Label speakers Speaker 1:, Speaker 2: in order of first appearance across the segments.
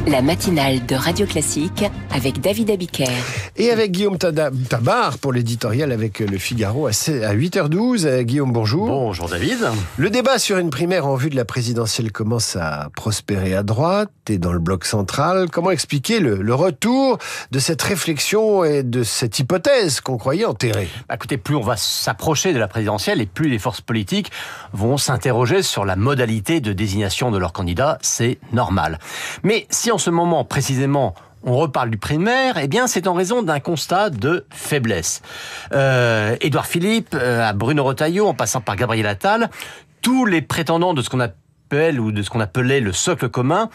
Speaker 1: La matinale de Radio Classique avec David Abiker.
Speaker 2: Et avec Guillaume Tabar pour l'éditorial avec Le Figaro à 8h12. Guillaume, bonjour.
Speaker 3: Bonjour David.
Speaker 2: Le débat sur une primaire en vue de la présidentielle commence à prospérer à droite et dans le bloc central. Comment expliquer le retour de cette réflexion et de cette hypothèse qu'on croyait enterrée ?
Speaker 3: Écoutez, plus on va s'approcher de la présidentielle et plus les forces politiques vont s'interroger sur la modalité de désignation de leurs candidats. C'est normal. Mais si en ce moment, précisément, on reparle du primaire, eh bien, c'est en raison d'un constat de faiblesse. Édouard Philippe, à Bruno Retailleau, en passant par Gabriel Attal, tous les prétendants de ce qu'on appelait le socle commun,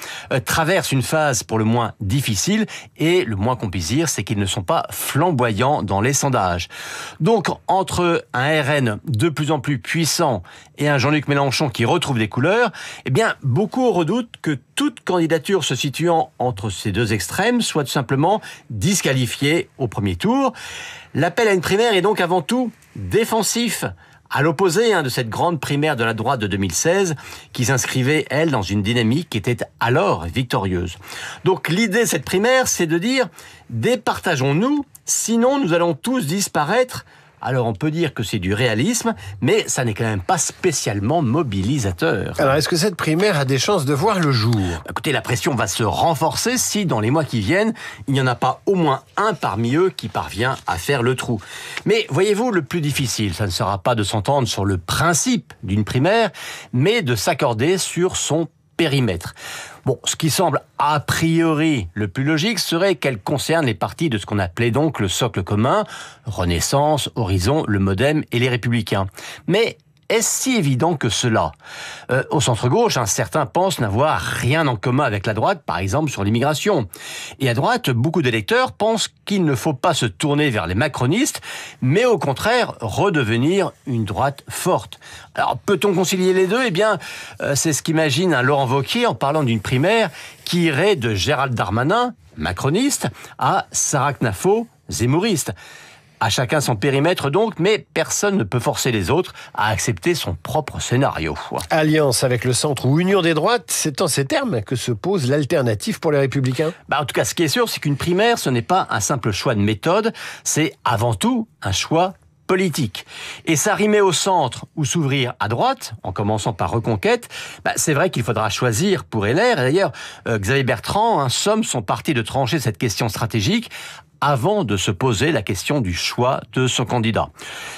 Speaker 3: traversent une phase pour le moins difficile, et le moins qu'on puisse dire, c'est qu'ils ne sont pas flamboyants dans les sondages. Donc, entre un RN de plus en plus puissant et un Jean-Luc Mélenchon qui retrouve des couleurs, eh bien, beaucoup redoutent que toute candidature se situant entre ces deux extrêmes soit tout simplement disqualifiée au premier tour. L'appel à une primaire est donc avant tout défensif, à l'opposé de cette grande primaire de la droite de 2016, qui s'inscrivait, elle, dans une dynamique qui était alors victorieuse. Donc l'idée de cette primaire, c'est de dire « départageons-nous, sinon nous allons tous disparaître ». Alors on peut dire que c'est du réalisme, mais ça n'est quand même pas spécialement mobilisateur.
Speaker 2: Alors est-ce que cette primaire a des chances de voir le jour ?
Speaker 3: Écoutez, la pression va se renforcer si, dans les mois qui viennent, il n'y en a pas au moins un parmi eux qui parvient à faire le trou. Mais voyez-vous, le plus difficile, ça ne sera pas de s'entendre sur le principe d'une primaire, mais de s'accorder sur son périmètre. Bon, ce qui semble a priori le plus logique serait qu'elle concerne les partis de ce qu'on appelait donc le socle commun, Renaissance, Horizon, le Modem et les Républicains. Mais est-ce si évident que cela ? Au centre-gauche, certains pensent n'avoir rien en commun avec la droite, par exemple sur l'immigration. Et à droite, beaucoup d'électeurs pensent qu'il ne faut pas se tourner vers les macronistes, mais au contraire redevenir une droite forte. Alors, peut-on concilier les deux ? Eh bien, c'est ce qu'imagine Laurent Wauquiez en parlant d'une primaire qui irait de Gérald Darmanin, macroniste, à Sarah Knafo, zémouriste. À chacun son périmètre donc, mais personne ne peut forcer les autres à accepter son propre scénario.
Speaker 2: Alliance avec le centre ou union des droites, c'est en ces termes que se pose l'alternative pour les Républicains ?
Speaker 3: En tout cas, ce qui est sûr, c'est qu'une primaire, ce n'est pas un simple choix de méthode, c'est avant tout un choix politique. Et s'arrimer au centre ou s'ouvrir à droite, en commençant par Reconquête, c'est vrai qu'il faudra choisir pour LR. Et d'ailleurs, Xavier Bertrand somme son parti de trancher cette question stratégique avant de se poser la question du choix de son candidat.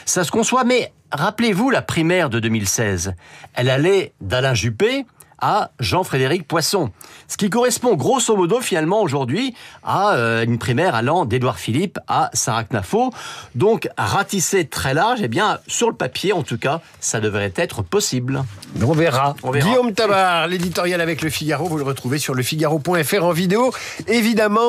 Speaker 3: Ça se conçoit, mais rappelez-vous la primaire de 2016. Elle allait d'Alain Juppé à Jean-Frédéric Poisson. Ce qui correspond grosso modo finalement aujourd'hui à une primaire allant d'Édouard Philippe à Sarah Knafo. Donc ratissé très large, eh bien sur le papier en tout cas, ça devrait être possible.
Speaker 2: On verra.
Speaker 3: On verra.
Speaker 2: Guillaume Tabar, l'éditorial avec Le Figaro, vous le retrouvez sur lefigaro.fr en vidéo, évidemment.